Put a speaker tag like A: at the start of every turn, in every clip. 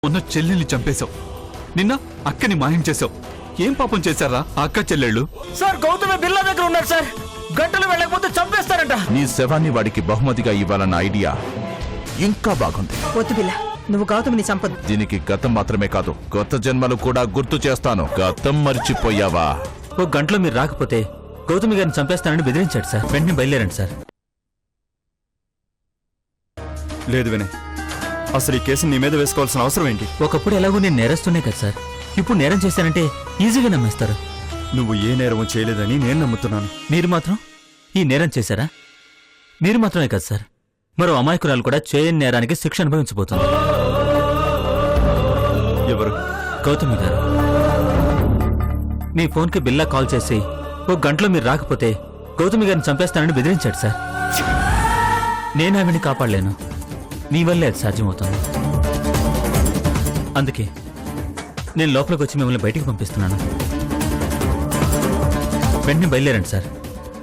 A: మొన్న చెల్లెల్ని చంపేశావు, నిన్న అక్కని మాయం చేశావు. ఏం పాపం చేశారా ఆ అక్క చెల్లెళ్ళు?
B: సార్ గౌతమి బిర్లా దగ్గర ఉన్నారు సార్. గంటలు వెళ్ళకపోతే చంపేస్తారంట.
C: నీ శవాన్ని వాడికి బహుమతిగా ఇవ్వాలన్న ఐడియా ఇంకా బాగుంది.
D: వద్దు బిల్ల, నువ్వు గౌతమిని చంపదు.
C: దీనికి గతం మాత్రమే కాదు, కొత్త జన్మలు కూడా గుర్తు చేస్తాను. గతం మర్చిపోయావా?
E: ఓ గంటలో మీరు రాకపోతే గౌతమి గారిని చంపేస్తానని బెదిరించాడు సార్. వెంటనే బయలుదేరండి సార్.
F: లేదు వినయ్, అసలు ఈ కేసు నీ మీద వేసుకోవాల్సిన అవసరం ఏంటి?
E: ఒకప్పుడు ఎలాగో నేను నేరస్తునే కదా సార్. ఇప్పుడు నేరం చేశానంటే ఈజీగా నమ్మేస్తారు.
F: నువ్వు ఏ నేరము చేయలేదని నేను నమ్ముతున్నాను.
E: మీరు మాత్రం ఈ నేరం చేశారా? మీరు మాత్రమే కదా సార్, మరో అమాయకురాలు కూడా చేయని నేరానికి శిక్ష అనుభవించబోతుంది.
F: ఎవరు?
E: గౌతమి గారు. మీ ఫోన్కి బిల్లా కాల్ చేసి ఓ గంటలో మీరు రాకపోతే గౌతమి గారిని చంపేస్తానని బెదిరించాడు సార్. నేను ఆవిడ్ని కాపాడలేను, నీ వల్లే అది సాధ్యమవుతుంది. అందుకే నేను లోపలికి వచ్చి మిమ్మల్ని బయటికి పంపిస్తున్నాను. వెంటనే బయలుదేరండి సార్.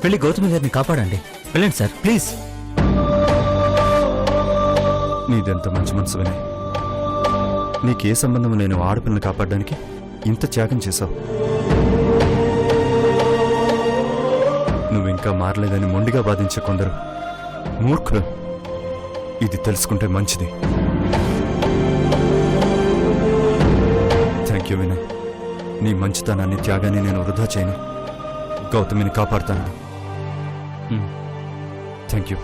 E: వెళ్ళి గౌతమి గారిని కాపాడండి. వెళ్ళండి సార్ ప్లీజ్.
F: నీదెంత మంచి మనసు వినయ్. నీకే సంబంధం లేని ఆడపిల్లని కాపాడడానికి ఇంత త్యాగం చేశావు. నువ్వింకా మారలేదని మొండిగా బాధించే కొందరు మూర్ఖులు. ఇది తెలుసుకుంటే మంచిది. Thank you Vinay. నీ మంచితనాన్ని, త్యాగాన్ని నేను వృధా చేయను. గౌతమిని కాపాడుతాను. Thank you.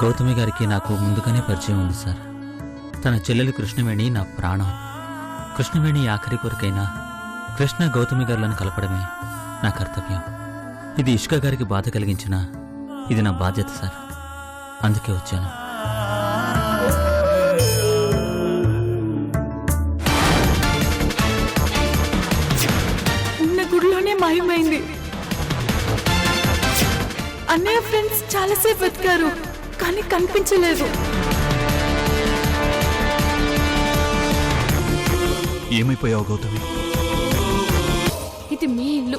E: గౌతమి గారికి నాకు ముందుగానే పరిచయం ఉంది సార్. తన చెల్లెలు కృష్ణవేణి నా ప్రాణం. కృష్ణవేణి ఆఖరి కొరకైనా కృష్ణ గౌతమి గారులను కలపడమే నా కర్తవ్యం. ఇది ఇష్క గారికి బాధ కలిగించినా ఇది నా బాధ్యత సార్. అందుకే వచ్చాను.
G: ఉన్న గుడిలోనే మాయమైంది. అన్నయ్య ఫ్రెండ్స్ చాలాసేపు వెతికారు కానీ కనిపించలేదు.
A: ఏమైపోయావు గౌతమి?
G: ఇది మీ ఇల్లు,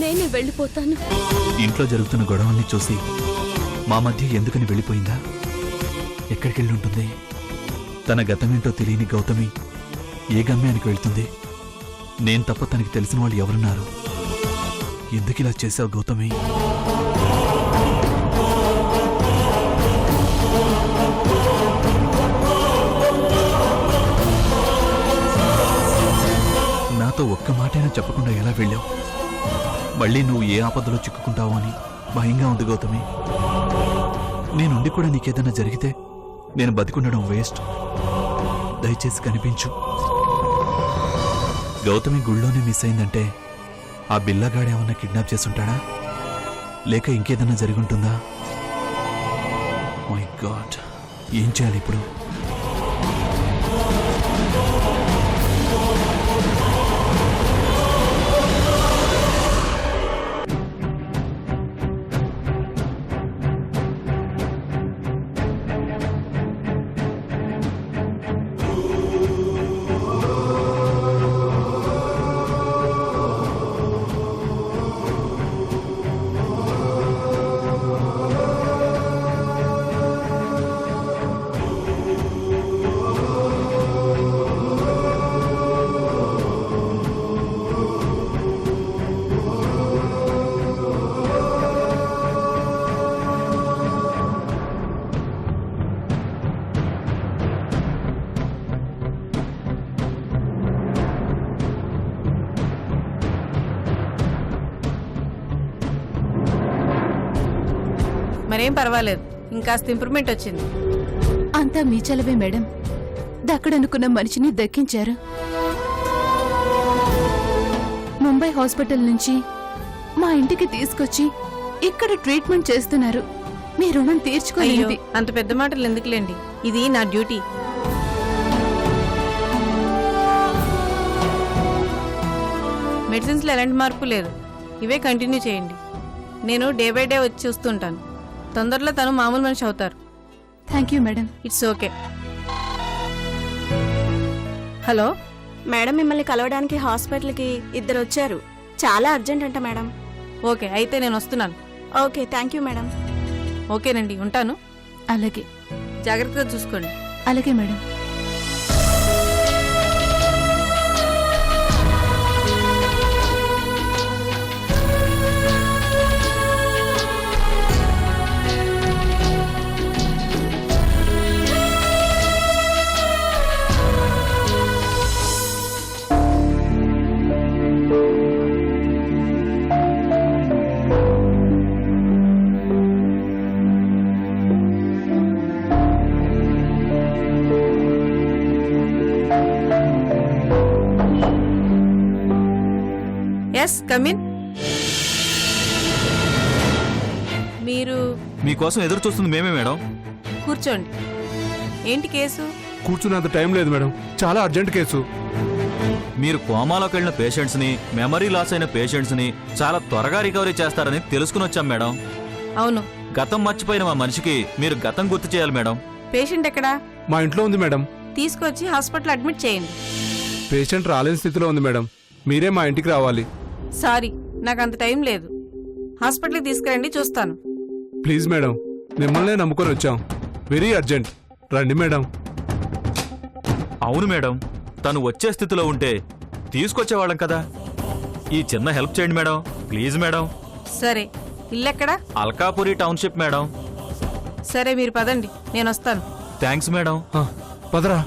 G: నేనే వెళ్ళిపోతాను.
A: ఇంట్లో జరుగుతున్న గొడవల్ని చూసి మా మధ్య ఎందుకని వెళ్ళిపోయిందా? ఎక్కడికి వెళ్ళి ఉంటుంది? తన గతమేంటో తెలియని గౌతమి ఏ గమ్యానికి వెళ్తుంది? నేను తప్ప తనకి తెలిసిన వాళ్ళు ఎవరున్నారు? ఎందుకు ఇలా చేశావు గౌతమి? నాతో ఒక్క మాటైనా చెప్పకుండా ఎలా వెళ్ళావు? మళ్ళీ నువ్వు ఏ ఆపదలో చిక్కుకుంటావో అని భయంగా ఉంది గౌతమి. నేనుండి కూడా నీకేదన్నా జరిగితే నేను బతికుండడం వేస్ట్. దయచేసి కనిపించు. గౌతమి గుళ్ళోనే మిస్ అయిందంటే ఆ బిల్లగాడేమన్నా కిడ్నాప్ చేసుంటాడా? లేక ఇంకేదన్నా జరుగుంటుందా? మై గాడ్, ఏం చేయాలి ఇప్పుడు?
H: మరేం పర్వాలేదు, ఇంకాస్త ఇంప్రూవ్మెంట్ వచ్చింది.
G: అంతా మీ చలవే మేడం. దక్కడనుకున్న మనిషిని దక్కించారు. ముంబై హాస్పిటల్ నుంచి మా ఇంటికి తీసుకొచ్చి ఇక్కడ ట్రీట్మెంట్ చేస్తున్నారు. మీ రుణం తీర్చుకోలేదు.
H: అంత పెద్ద మాటలు ఎందుకులేండి, ఇది నా డ్యూటీ. మెడిసిన్స్లో ఎలాంటి మార్పు లేదు, ఇవే కంటిన్యూ చేయండి. నేను డే బై డే వచ్చి చూస్తుంటాను. తొందరలో తను మామూలు మనిషి అవుతారు.
G: Thank you madam.
H: It's okay. Hello
I: madam, మిమ్మల్ని కలవడానికి హాస్పిటల్కి ఇద్దరు వచ్చారు. చాలా అర్జెంట్ అంట మేడం.
H: ఓకే, అయితే నేను వస్తున్నాను.
I: Okay, thank you madam.
H: ఓకేనండి, ఉంటాను.
G: అలాగే.
H: జాగ్రత్తగా చూసుకోండి.
G: అలాగే మేడం.
H: Yes come in. మీరు
A: మీకోసం ఎదురు చూస్తుంది మేమే మేడం.
H: కూర్చోండి. ఏంటి కేసు?
B: కూర్చున్నంత టైం లేదు మేడం, చాలా అర్జెంట్ కేసు.
A: మీరు కోమాలోకి వెళ్ళిన పేషెంట్స్ ని, మెమరీ లాస్ అయిన పేషెంట్స్ ని చాలా త్వరగా రికవరీ చేస్తారని తెలుసుకుని వచ్చాం మేడం.
H: అవును.
A: గతం మర్చిపోయిన మా మనిషికి మీరు గతం గుర్తు చేయాలి మేడం.
H: పేషెంట్ ఎక్కడా?
B: మా ఇంట్లో ఉంది మేడం.
H: తీసుకొచ్చి హాస్పిటల్ అడ్మిట్ చేయండి.
B: పేషెంట్ రాలేని స్థితిలో ఉంది మేడం, మీరే మా ఇంటికి రావాలి.
H: సారీ, నాకు అంత టైం లేదు. హాస్పిటల్కి తీసుకురండి, చూస్తాను.
B: ప్లీజ్ మేడం, మిమ్మల్నే నమ్ముకొని వచ్చాం. వెరీ అర్జెంట్, రండి మేడం.
A: అవును మేడం, తను వచ్చే స్థితిలో ఉంటే తీసుకొచ్చేవాళ్ళం కదా. ఈ చిన్న హెల్ప్ చేయండి మేడం, ప్లీజ్ మేడం.
H: సరే, ఇల్లెక్కడా?
A: Alkapuri township madam.
H: సరే, మీరు పదండి, నేను వస్తాను.
A: Thanks madam.
B: ఆ, పదరా.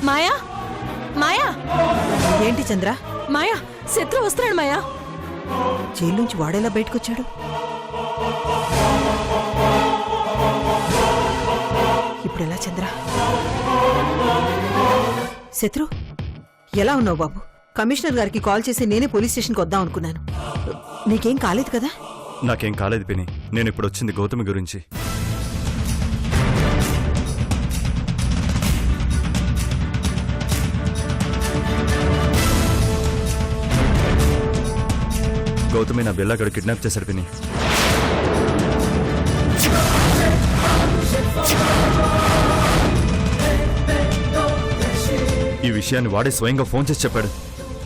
G: మాయా, మాయా,
D: ఏంటి చంద్ర?
G: మాయా, శత్రు వస్తున్నాడు మాయా.
D: జైలు నుంచి వాడేలా బయటకొచ్చాడు? ఇప్పుడు ఎలా చంద్ర? శత్రు, ఎలా ఉన్నావు బాబు? కమిషనర్ గారికి కాల్ చేసి నేనే పోలీస్ స్టేషన్కి వద్దాం అనుకున్నాను. నీకేం కాలేదు కదా?
F: నాకేం కాలేదు పిని. నేను ఇప్పుడు వచ్చింది గౌతమి గురించి. గౌతమి నా బెల్లాగడు కిడ్నాప్ చేశాడు పిని. ఈ విషయాన్ని వాడే స్వయంగా ఫోన్ చేసి చెప్పాడు.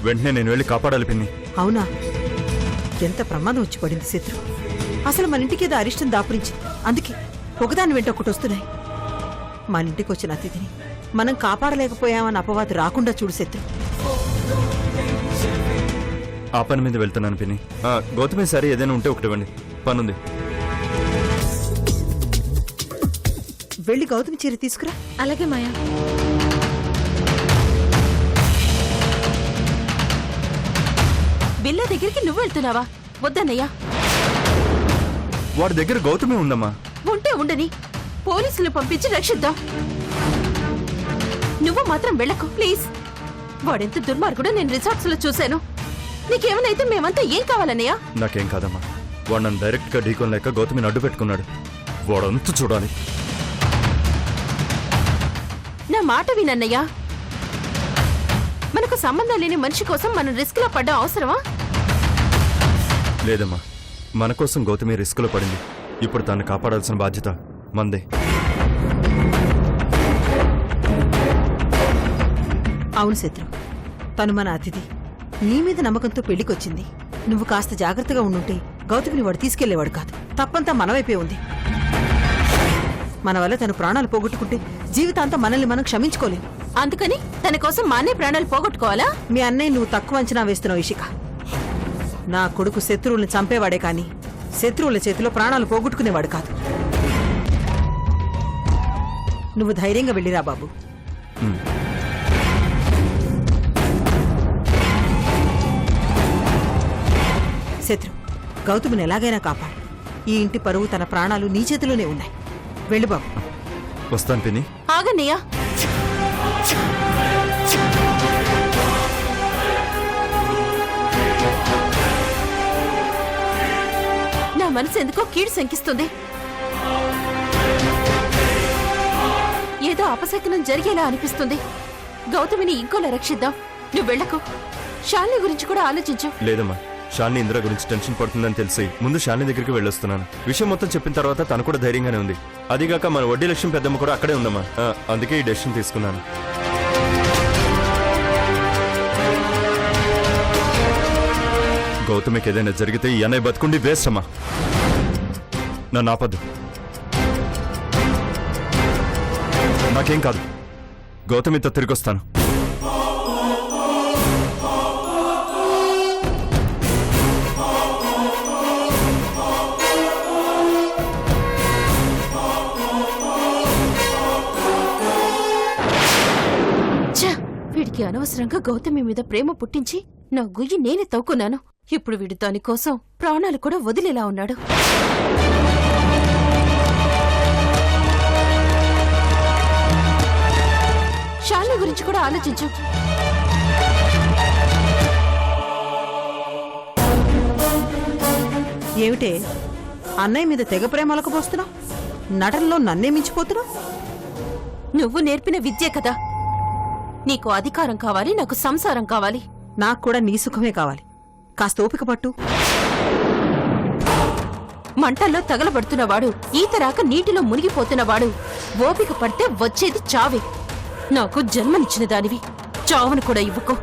F: వెంటనే నేను వెళ్ళి కాపాడాలి పిన్ని.
D: అవునా? ఎంత ప్రమాదం వచ్చి పడింది శత్రు. అసలు మన ఇంటికి ఏదో అరిష్టం దాపురించింది. అందుకే ఒకదాని వెంట ఒకటి వస్తున్నాయి. మన ఇంటికి వచ్చిన అతిథిని మనం కాపాడలేకపోయామని అపవాదు రాకుండా చూడు శత్రు.
F: ఆ పని మీద వెళ్తున్నాను పిన్ని. గౌతమి సరే, ఏదైనా ఉంటే ఒకటి ఇవ్వండి, పనుంది.
D: వెళ్ళి గౌతమి చీర తీసుకురా.
G: అలాగే మాయా. బిల్లా దగ్గరికి నువ్వు వెళ్తున్నావా? వద్దన్నయ్యా.
F: వాడి దగ్గర గౌతమి ఉందమ్మా.
G: ఉంటే ఉండని, పోలీసులు పంపించి రక్షిద్దాం. నువ్వు మాత్రం వెళ్ళకు ప్లీజ్. వాడెంత దుర్మార్గుడో నేను రిసార్ట్స్ లో చూశాను. నీకేమైనా మేమంతా ఏం కావాలన్నయ్యా?
F: నాకేం కాదమ్మా. వాడు నన్ను డైరెక్ట్ గా ఢీకొనలేక గౌతమిని అడ్డు పెట్టుకున్నాడు. వాడంతా చూడాలి.
G: నా మాట వినన్నయ్యా. మనకు సంబంధం లేని మనిషి కోసం మనం రిస్క్ లో పడ్డం అవసరమా?
F: లేదమ్మా, మన కోసం గౌతమి రిస్క్ లో పడింది. ఇప్పుడు తను కాపాడాల్సిన బాధ్యత మందే.
D: అవును శత్రు, తను మన అతిథి. నీ మీద నమ్మకంతో పెళ్లికొచ్చింది. నువ్వు కాస్త జాగ్రత్తగా ఉండుంటే గౌతమిని వాడు తీసుకెళ్లేవాడు కాదు. తప్పంతా మన వైపే ఉంది. మన వల్ల తను ప్రాణాలు పోగొట్టుకుంటే జీవితాంతం మనల్ని మనం క్షమించుకోలేం.
G: అందుకని తన కోసం మానే ప్రాణాలు పోగొట్టుకోవాలా?
D: మీ అన్నయ్య నువ్వు తక్కువ అంచనా వేస్తున్నావు ఇషిక. నా కొడుకు శత్రువుల్ని చంపేవాడే కాని శత్రువుల చేతిలో ప్రాణాలు పోగొట్టుకునేవాడు కాదు. నువ్వు ధైర్యంగా వెళ్ళిరా బాబు. శత్రు, గౌతమిని ఎలాగైనా కాపాడు. ఈ ఇంటి పరువు, తన ప్రాణాలు నీ చేతిలోనే ఉన్నాయి. వెళ్ళు బాబు.
F: వస్తాను పిన్ని.
G: ఆగన్నయ్యా. మనసు ఎందుకో కీడు శంకిస్తుంది. ఏదో అపశకునం జరిగేలా అనిపిస్తుంది. గౌతమిని ఇంకోలా రక్షిద్దాం. నువ్వు వెళ్ళకు. శాలిని గురించి కూడా ఆలోచించు.
F: లేదమ్మా, శాలిని ఇందిరా గురించి టెన్షన్ పడుతుందని తెలిసి ముందు శాలిని దగ్గరికి వెళ్ళొస్తున్నాను. విషయం మొత్తం చెప్పిన తర్వాత తను కూడా ధైర్యంగానే ఉంది. అదిగాక మన వడ్డీ లక్ష్యం పెద్దమ్మ కూడా అక్కడే ఉందమ్మా. అందుకే ఈ డెసిషన్ తీసుకున్నాను. గౌతమికి ఏదైనా జరిగితే ఈ అన్నయ్య బతుకుండి వేస్ట్ అమ్మా. నన్ను ఆపద్దు. నాకేం కాదు. గౌతమితో తిరిగొస్తాను.
G: వీడికి అనవసరంగా గౌతమి మీద ప్రేమ పుట్టించి నా గుయ్యి నేనే తవ్వుకున్నాను. ఇప్పుడు వీడు దానికోసం ప్రాణాలు కూడా వదిలేలా ఉన్నాడు. శాలిని గురించి కూడా ఆలోచించు.
D: ఏమిటే అన్నయ్య మీద తెగ ప్రేమ అలకపోస్తున్నావు? నటనలో నన్నే మించిపోతున్నావు?
G: నువ్వు నేర్పిన విద్యే కదా. నీకు అధికారం కావాలి, నాకు సంసారం కావాలి.
D: నాకు కూడా నీ సుఖమే కావాలి. కాస్త ఓపిక పట్టు.
G: మంటల్లో తగలబడుతున్నవాడు, ఈత రాక నీటిలో మునిగిపోతున్నవాడు ఓపిక పడితే వచ్చేది చావే. నాకు జన్మనిచ్చిన దానివి, చావును కూడా ఇవ్వకు.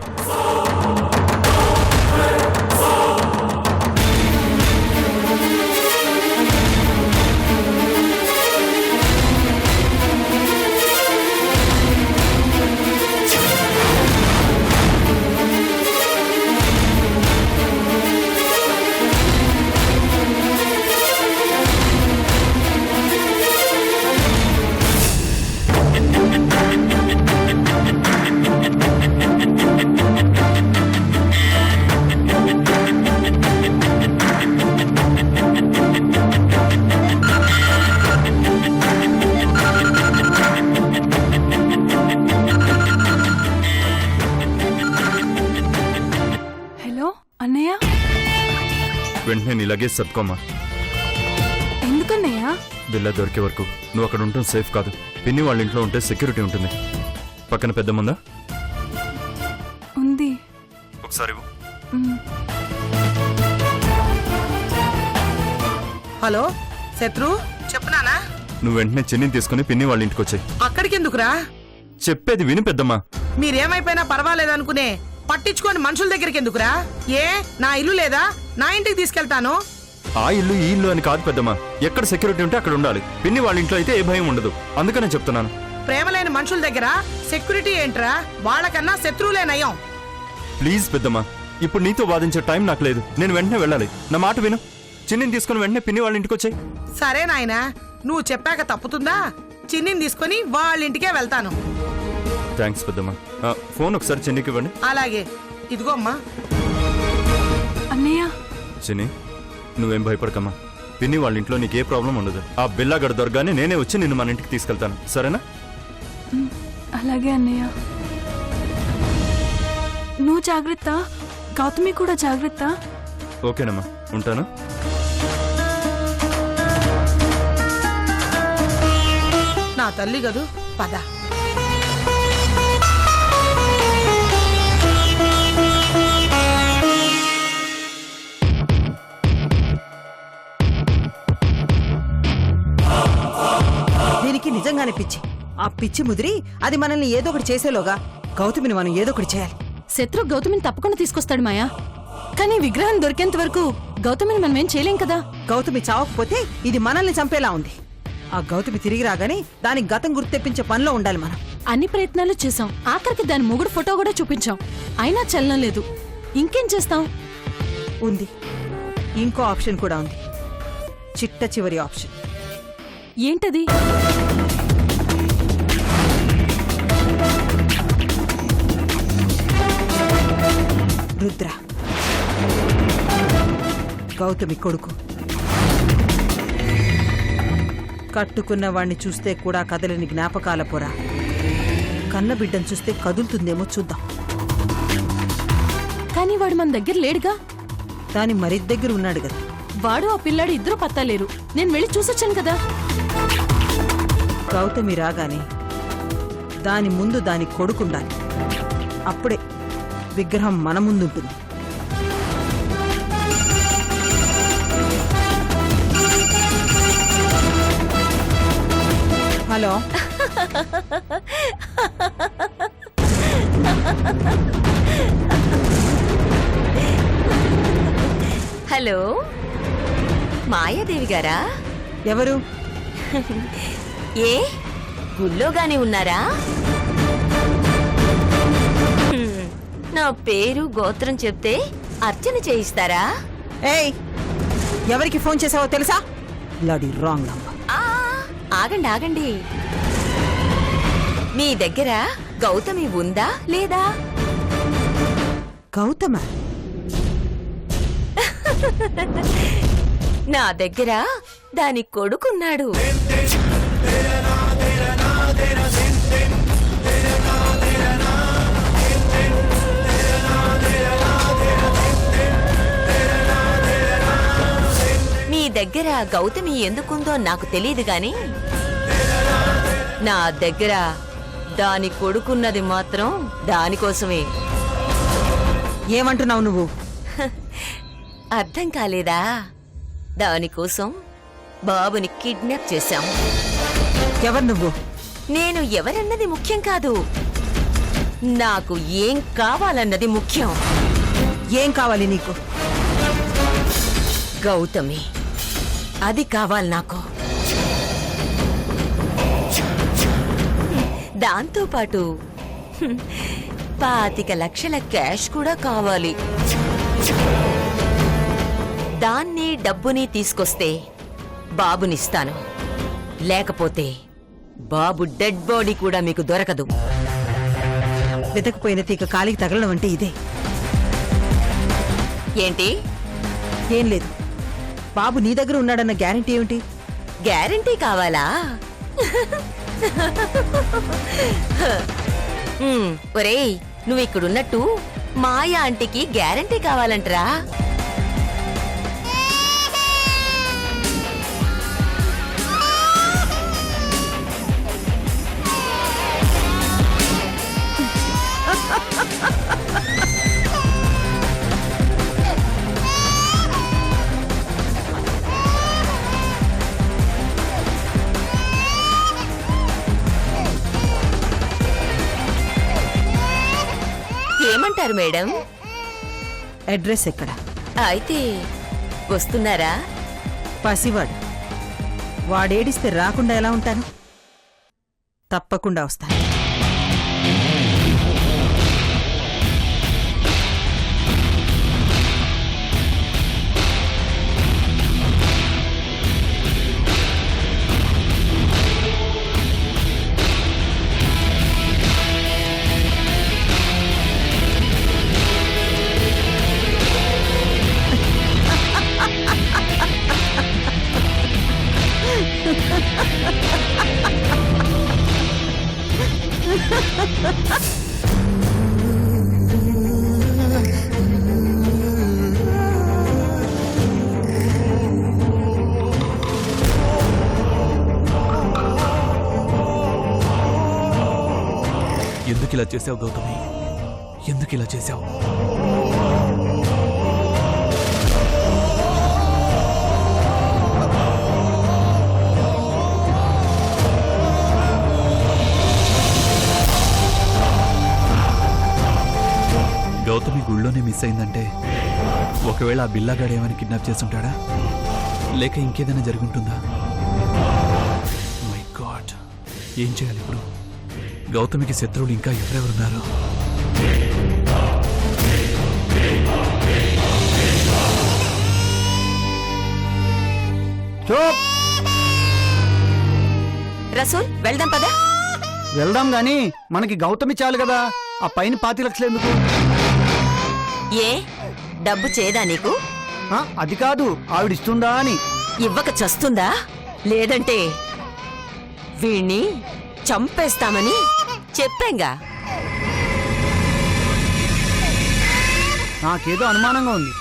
F: వెంటనే నీ లగేజ్ సర్దుకోమ్మా.
G: ఎందుకన్నయ్యా?
F: బిల్లా దొరికే వరకు నువ్వు అక్కడ ఉండటం సేఫ్ కాదు. పిన్ని వాళ్ళ ఇంట్లో ఉంటే సెక్యూరిటీ ఉంటుంది. పక్కన పెద్దమ్మందా?
G: ఉంది.
F: ఒకసారి
J: హలో శత్రు, చెప్పునానా?
F: నువ్వు వెంటనే చెన్నిని తీసుకుని పిన్ని వాళ్ళ ఇంటికి వచ్చాయి.
J: అక్కడికెందుకురా?
F: చెప్పేది విను పెద్దమ్మా.
J: మీరేమైపోయినా పర్వాలేదనుకునే పట్టించుకోని మనుషుల దగ్గరికి ఎందుకురా? ఏ నా ఇల్లు లేదా? నా ఇంటికి తీసుకెళ్తాను.
F: ఆ ఇల్లు ఈ ఇల్లు అని కాదు పెద్దమ్మా. ఎక్కడ సెక్యూరిటీ ఉంటే అక్కడ ఉండాలి. పిన్ని వాళ్ళ ఇంట్లో అయితే ఏ భయం ఉండదు. అందుకనే చెప్తున్నాను.
J: ప్రేమలేని మనుషుల దగ్గర సెక్యూరిటీ ఏంట్రా? వాళ్ళకన్నా శత్రువులే నయం.
F: ప్లీజ్ పెద్దమ్మా, ఇప్పుడు నీతో వాదించే టైం నాకు లేదు. నేను వెంటనే వెళ్ళాలి. నా మాట విను. చిన్నిని తీసుకుని వెంటనే పిన్ని వాళ్ళ ఇంటికి వచ్చాయి.
J: సరే నాయనా, నువ్వు చెప్పాక తప్పుతుందా? చిన్నిని తీసుకుని వాళ్ళ ఇంటికే వెళ్తాను.
F: థ్యాంక్స్ పెద్దమ్మా. ఫోన్ ఒకసారి చిన్నికి ఇవ్వండి.
J: అలాగే. ఇదిగో అమ్మా.
G: అన్నయ్య.
F: చిన్ని, నువ్వేం భయపడకమ్మా. పిన్ని వాళ్ళ ఇంట్లో నీకే ప్రాబ్లం ఉండదు. ఆ బిల్లాగడ దొరగానే నేనే వచ్చి నిన్ను మన ఇంటికి తీసుకెళ్తాను. సరేనా?
G: అలాగే అన్నయ్య. నువ్వు జాగ్రత్త, గౌతమి కూడా జాగ్రత్త.
F: ఓకేనమ్మా, ఉంటాను.
J: నా తల్లి గదు, పద.
D: దీనికి నిజంగానే పిచ్చి. ఆ పిచ్చి ముదిరి అది మనల్ని ఏదో ఒకటి చేసేలోగా గౌతమిని మనం ఏదో ఒకటి చేయాలి.
G: శత్రు గౌతమిని తప్పకుండా తీసుకొస్తాడు మాయా. కానీ విగ్రహం దొరికేంత వరకు గౌతమిని మనమేం చేయలేం కదా.
D: గౌతమి చావకపోతే ఇది మనల్ని చంపేలా ఉంది. ఆ గౌతమి తిరిగి రాగానే దానికి గతం గుర్తు తెప్పించే పనిలో ఉండాలి మనం.
G: అన్ని ప్రయత్నాలు చేశాం. ఆఖరికి దాని మొగుడు ఫోటో కూడా చూపించాం. అయినా చలనం లేదు. ఇంకేం చేస్తాం?
D: ఉంది, ఇంకో ఆప్షన్ కూడా ఉంది. చిట్ట చివరి ఆప్షన్.
G: ఏంటది?
D: రుద్ర, గౌతమి కొడుకు. కట్టుకున్న వాణ్ణి చూస్తే కూడా కదలని జ్ఞాపకాల పొర. కన్న బిడ్డను చూస్తే కదులుతుందేమో చూద్దాం.
G: కానీ వాడు మన దగ్గర లేడుగా.
D: దాని మరిద్దగ్గర ఉన్నాడు కదా.
G: వాడు ఆ పిల్లాడు ఇద్దరు పత్తాలేరు. నేను వెళ్ళి చూసొచ్చాను కదా.
D: గౌతమి రాగానే దాని ముందు దాని కొడుకుండాలి. అప్పుడే విగ్రహం మన ముందుంటుంది. హలో,
K: హలో, మాయాదేవి గారా?
D: ఎవరు?
K: ఏ గుళ్ళోగానే ఉన్నారా? నా పేరు గోత్రం చెప్తే అర్చన చేయిస్తారా?
D: ఏయ్, ఎవరికి ఫోన్ చేసావో తెలుసా? Bloody wrong number.
K: ఆగండి ఆగండి, మీ దగ్గర గౌతమి ఉందా లేదా?
D: గౌతమ?
K: నా దగ్గర దాని కొడుకున్నాడు. మీ దగ్గర గౌతమి ఎందుకుందో నాకు తెలియదు గాని నా దగ్గర దాని కొడుకున్నది మాత్రం దానికోసమే.
D: ఏమంటున్నావు నువ్వు?
K: అర్థం కాలేదా? దానికోసం బాబుని కిడ్నాప్ చేశాం.
D: ఎవరు నువ్వు?
K: నేను ఎవరన్నది ముఖ్యం కాదు, నాకు ఏం కావాలన్నది ముఖ్యం.
D: ఏం కావాలి నీకు?
K: గౌతమి, అది కావాలి నాకు. దాంతోపాటు 25 లక్షల క్యాష్ కూడా కావాలి. దాన్ని డబ్బుని తీసుకొస్తే బాబునిస్తాను, లేకపోతే బాబు డెడ్ బాడీ కూడా మీకు దొరకదు.
D: వెతకపోయిన తీగ కాలికి తగలడం అంటే ఇదే.
K: ఏంటి?
D: ఏం లేదు. బాబు నీ దగ్గర ఉన్నాడన్న గ్యారెంటీ ఏమిటి?
K: గ్యారెంటీ కావాలా? ఒరేయ్, నువ్వు ఇక్కడున్నట్టు మాయా ఆంటీకి గ్యారెంటీ కావాలంటరా? ఏమంటారు మేడం?
D: అడ్రస్ ఎక్కడ?
K: అయితే వస్తున్నారా?
D: పసివాడు, వాడేడిస్తే రాకుండా ఎలా ఉంటాను? తప్పకుండా వస్తాను.
A: ఎందుకు ఇలా చేసావు గౌతమి? ఎందుకు ఇలా చేసావు? గౌతమి గుళ్ళోనే మిస్ అయిందంటే ఒకవేళ ఆ బిల్లాగాడు ఏమైనా కిడ్నాప్ చేస్తుంటాడా, లేక ఇంకేదైనా జరుగుంటుందా? మై గాడ్, ఏం చేయాలి ఇప్పుడు? గౌతమికి శత్రువులు ఇంకా ఎవరెవరున్నారు?
K: రసూల్, వెళ్దాం పదా.
L: వెళ్దాం గాని మనకి గౌతమి చాలు కదా, ఆ పైన 25 లక్షలు ఎందుకు?
K: ఏ డబ్బు చేదా నీకు?
L: అది కాదు, ఆవిడిస్తుందా అని.
K: ఇవ్వక చస్తుందా? లేదంటే వీణ్ణి చంపేస్తామని చెప్పాంగా.
L: నాకేదో అనుమానంగా ఉంది.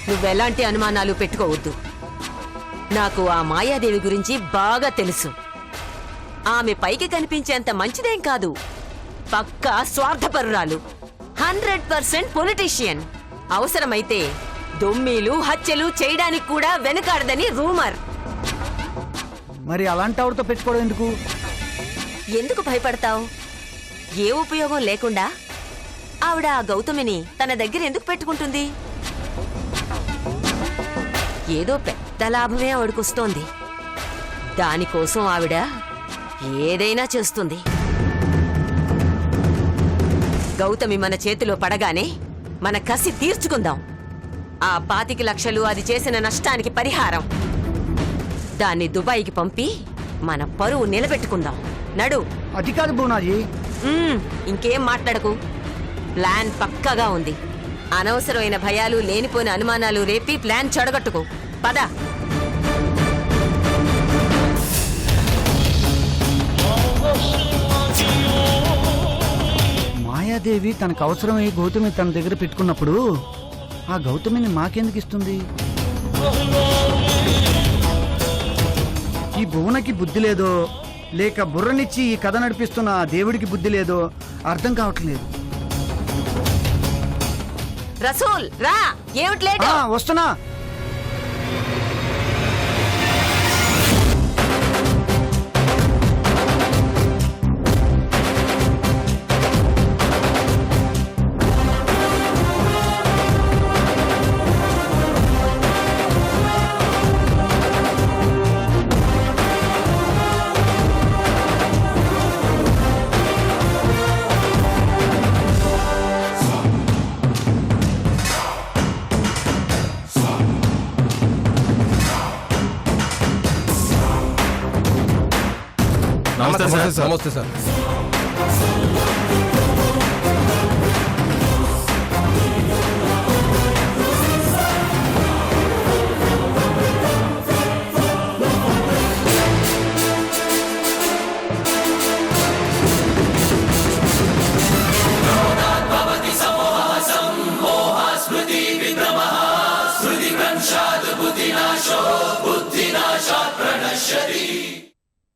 K: నువ్వెలాంటి అనుమానాలు పెట్టుకోవద్దు. నాకు ఆ మాయాదేవి గురించి బాగా తెలుసు. ఆమె పైకి కనిపించేంత మంచిదేం కాదు. పక్కా స్వార్థపరురాలు, 100% పొలిటీషియన్. అవసరమైతే దొమ్మీలు హత్యలు చేయడానికి కూడా వెనుకాడదని రూమర్.
L: మరి అలాంటి ఆవిడతో పెట్టుకోవడం ఎందుకు?
K: ఎందుకు భయపడతావు? ఏ ఉపయోగం లేకుండా ఆవిడ ఆ గౌతమిని తన దగ్గర ఎందుకు పెట్టుకుంటుంది? ఏదో పెద్ద లాభమే ఆవిడకొస్తోంది. దానికోసం ఆవిడ ఏదైనా చేస్తుంది. గౌతమి మన చేతిలో పడగానే మన కసి తీర్చుకుందాం. ఆ 25 లక్షలు అది చేసిన నష్టానికి పరిహారం. దాన్ని దుబాయ్కి పంపి మన పరువు నిలబెట్టుకుందాం. నడు.
L: అది కాదు బోనాజీ.
K: ఇంకేం మాట్లాడకు. ప్లాన్ పక్కాగా ఉంది. అనవసరమైన భయాలు, లేనిపోయిన అనుమానాలు రేపి ప్లాన్ చెడగొట్టుకో. పద.
L: మాయాదేవి తనకు అవసరమై గౌతమి తన దగ్గర పెట్టుకున్నప్పుడు ఆ గౌతమిని మాకెందుకు ఇస్తుంది? ఈ భువనకి బుద్ధి లేదో, లేక బుర్రనిచ్చి ఈ కథ నడిపిస్తున్న ఆ దేవుడికి బుద్ధి లేదో అర్థం కావట్లేదు.
K: రసూల్ రా. ఏమిట్లేదు?
L: వస్తున్నా.
F: నమస్తే సార్.
B: నమస్తే సార్.